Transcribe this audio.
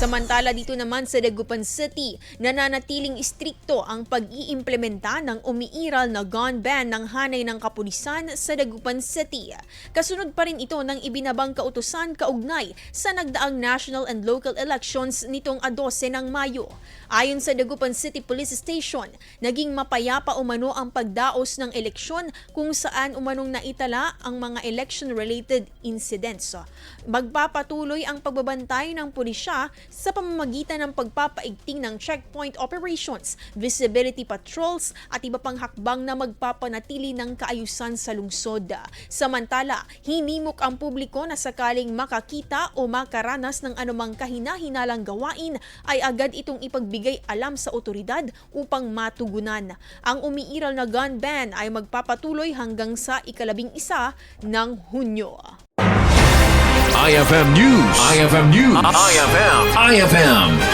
Samantala dito naman sa Dagupan City, nananatiling strikto ang pag-iimplementa ng umiiral na gun ban ng hanay ng kapulisan sa Dagupan City. Kasunod pa rin ito ng ibinabang kautusan kaugnay sa nagdaang national and local elections nitong 12 ng Mayo. Ayon sa Dagupan City Police Station, naging mapayapa umano ang pagdaos ng eleksyon kung saan umanong naitala ang mga election-related incidents. Magpapatuloy ang pagbabantay ng pulisya sa pamamagitan ng pagpapaigting ng checkpoint operations, visibility patrols at iba pang hakbang na magpapanatili ng kaayusan sa lungsod. Samantala, hinimok ang publiko na sakaling makakita o makaranas ng anumang kahi-hinalang gawain ay agad itong ipagbigay-alam sa otoridad upang matugunan. Ang umiiral na gun ban ay magpapatuloy hanggang sa 11 ng Hunyo. IFM News. IFM News. IFM.